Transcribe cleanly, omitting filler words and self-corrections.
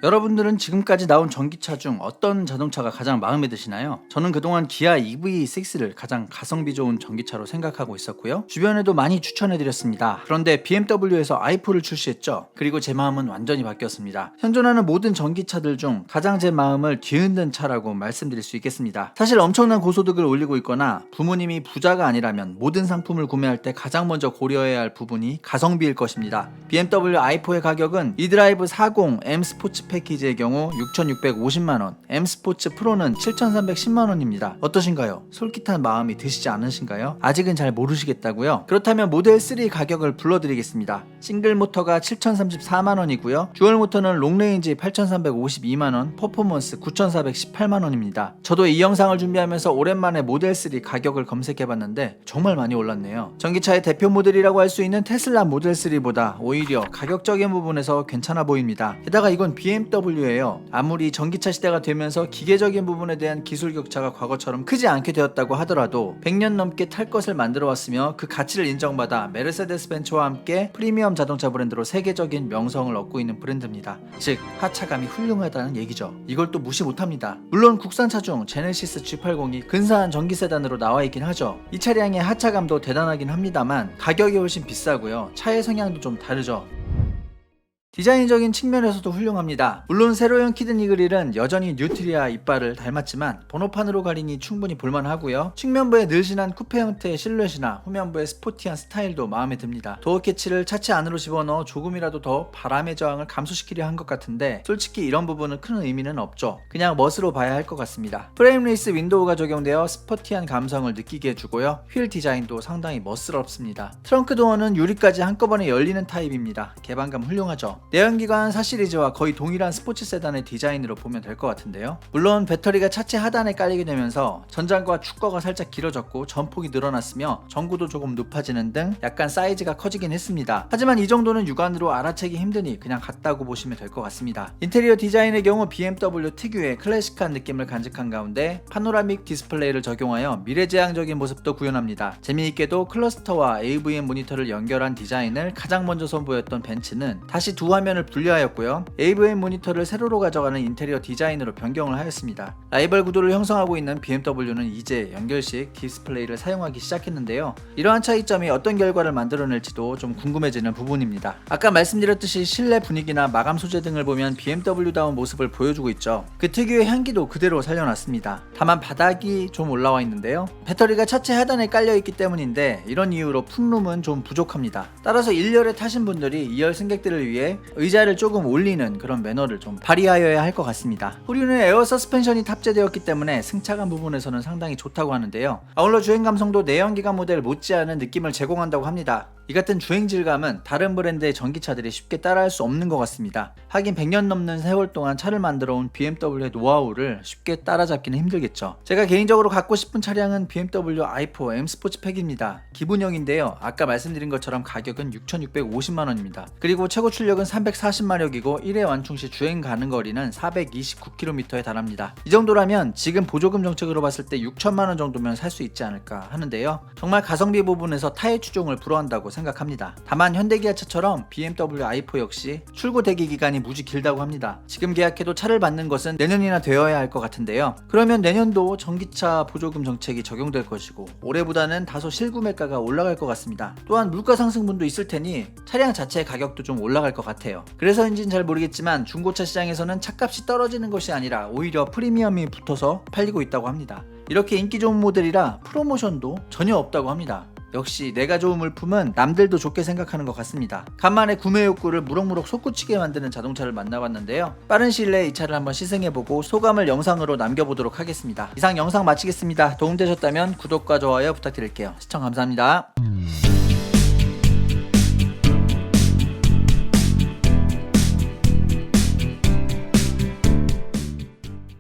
여러분들은 지금까지 나온 전기차 중 어떤 자동차가 가장 마음에 드시나요? 저는 그동안 기아 EV6를 가장 가성비 좋은 전기차로 생각하고 있었고요. 주변에도 많이 추천해드렸습니다. 그런데 BMW에서 i4를 출시했죠. 그리고 제 마음은 완전히 바뀌었습니다. 현존하는 모든 전기차들 중 가장 제 마음을 뒤흔든 차라고 말씀드릴 수 있겠습니다. 사실 엄청난 고소득을 올리고 있거나 부모님이 부자가 아니라면 모든 상품을 구매할 때 가장 먼저 고려해야 할 부분이 가성비일 것입니다. BMW i4의 가격은 eDrive 40 M 스포츠 패키지의 경우 6,650만원, M 스포츠 프로는 7,310만원입니다. 어떠신가요? 솔깃한 마음이 드시지 않으신가요? 아직은 잘 모르시겠다고요? 그렇다면 모델 3 가격을 불러드리겠습니다. 싱글 모터가 7,034만원이고요. 듀얼 모터는 롱레인지 8,352만원, 퍼포먼스 9,418만원입니다. 저도 이 영상을 준비하면서 오랜만에 모델 3 가격을 검색해봤는데 정말 많이 올랐네요. 전기차의 대표 모델이라고 할 수 있는 테슬라 모델 3보다 오히려 가격적인 부분에서 괜찮아 보입니다. 게다가 이건 BMW예요. 아무리 전기차 시대가 되면서 기계적인 부분에 대한 기술 격차가 과거처럼 크지 않게 되었다고 하더라도 100년 넘게 탈 것을 만들어 왔으며 그 가치를 인정받아 메르세데스 벤츠와 함께 프리미엄 자동차 브랜드로 세계적인 명성을 얻고 있는 브랜드입니다. 즉 하차감이 훌륭하다는 얘기죠. 이걸 또 무시 못합니다. 물론 국산차 중 제네시스 G80이 근사한 전기 세단으로 나와 있긴 하죠. 이 차량의 하차감도 대단하긴 합니다만 가격이 훨씬 비싸고요. 차의 성향도 좀 다르죠. 디자인적인 측면에서도 훌륭합니다. 물론 세로형 키드니 그릴은 여전히 뉴트리아 이빨을 닮았지만 번호판으로 가리니 충분히 볼만하고요. 측면부의 늘씬한 쿠페 형태의 실루엣이나 후면부의 스포티한 스타일도 마음에 듭니다. 도어 캐치를 차체 안으로 집어넣어 조금이라도 더 바람의 저항을 감소시키려 한 것 같은데 솔직히 이런 부분은 큰 의미는 없죠. 그냥 멋으로 봐야 할 것 같습니다. 프레임리스 윈도우가 적용되어 스포티한 감성을 느끼게 해주고요. 휠 디자인도 상당히 멋스럽습니다. 트렁크 도어는 유리까지 한꺼번에 열리는 타입입니다. 개방감 훌륭하죠. 내연기관 4시리즈와 거의 동일한 스포츠 세단의 디자인으로 보면 될 것 같은데요. 물론 배터리가 차체 하단에 깔리게 되면서 전장과 축거가 살짝 길어졌고 전폭이 늘어났으며 전구도 조금 높아지는 등 약간 사이즈가 커지긴 했습니다. 하지만 이 정도는 육안으로 알아채기 힘드니 그냥 같다고 보시면 될 것 같습니다. 인테리어 디자인의 경우 BMW 특유의 클래식한 느낌을 간직한 가운데 파노라믹 디스플레이를 적용하여 미래지향적인 모습도 구현합니다. 재미있게도 클러스터와 AVM 모니터를 연결한 디자인을 가장 먼저 선보였던 벤츠는 다시 두 화면을 분리하였고요. AVM 모니터를 세로로 가져가는 인테리어 디자인으로 변경을 하였습니다. 라이벌 구도를 형성하고 있는 BMW는 이제 연결식 디스플레이를 사용하기 시작했는데요. 이러한 차이점이 어떤 결과를 만들어낼지도 좀 궁금해지는 부분입니다. 아까 말씀드렸듯이 실내 분위기나 마감 소재 등을 보면 BMW다운 모습을 보여주고 있죠. 그 특유의 향기도 그대로 살려놨습니다. 다만 바닥이 좀 올라와 있는데요. 배터리가 차체 하단에 깔려있기 때문인데 이런 이유로 풋룸은 좀 부족합니다. 따라서 1열에 타신 분들이 2열 승객들을 위해 의자를 조금 올리는 그런 매너를 좀 발휘하여야 할 것 같습니다. 후륜은 에어 서스펜션이 탑재되었기 때문에 승차감 부분에서는 상당히 좋다고 하는데요. 아울러 주행 감성도 내연기관 모델 못지않은 느낌을 제공한다고 합니다. 이 같은 주행 질감은 다른 브랜드의 전기차들이 쉽게 따라할 수 없는 것 같습니다. 하긴 100년 넘는 세월 동안 차를 만들어온 BMW의 노하우를 쉽게 따라잡기는 힘들겠죠. 제가 개인적으로 갖고 싶은 차량은 BMW i4 M 스포츠 팩입니다. 기본형인데요. 아까 말씀드린 것처럼 가격은 6,650만원입니다. 그리고 최고 출력은 340마력이고 1회 완충 시 주행 가능 거리는 429km에 달합니다. 이 정도라면 지금 보조금 정책으로 봤을 때 6천만원 정도면 살 수 있지 않을까 하는데요. 정말 가성비 부분에서 타의 추종을 불허한다고 생각합니다. 다만 현대기아차처럼 BMW i4 역시 출고 대기 기간이 무지 길다고 합니다. 지금 계약해도 차를 받는 것은 내년이나 되어야 할 것 같은데요. 그러면 내년도 전기차 보조금 정책이 적용될 것이고 올해보다는 다소 실구매가가 올라갈 것 같습니다. 또한 물가 상승분도 있을 테니 차량 자체의 가격도 좀 올라갈 것 같아요. 그래서인지는 잘 모르겠지만 중고차 시장에서는 차값이 떨어지는 것이 아니라 오히려 프리미엄이 붙어서 팔리고 있다고 합니다. 이렇게 인기 좋은 모델이라 프로모션도 전혀 없다고 합니다. 역시 내가 좋은 물품은 남들도 좋게 생각하는 것 같습니다. 간만에 구매 욕구를 무럭무럭 솟구치게 만드는 자동차를 만나봤는데요. 빠른 시일 내에 이 차를 한번 시승해보고 소감을 영상으로 남겨보도록 하겠습니다. 이상 영상 마치겠습니다. 도움되셨다면 구독과 좋아요 부탁드릴게요. 시청 감사합니다.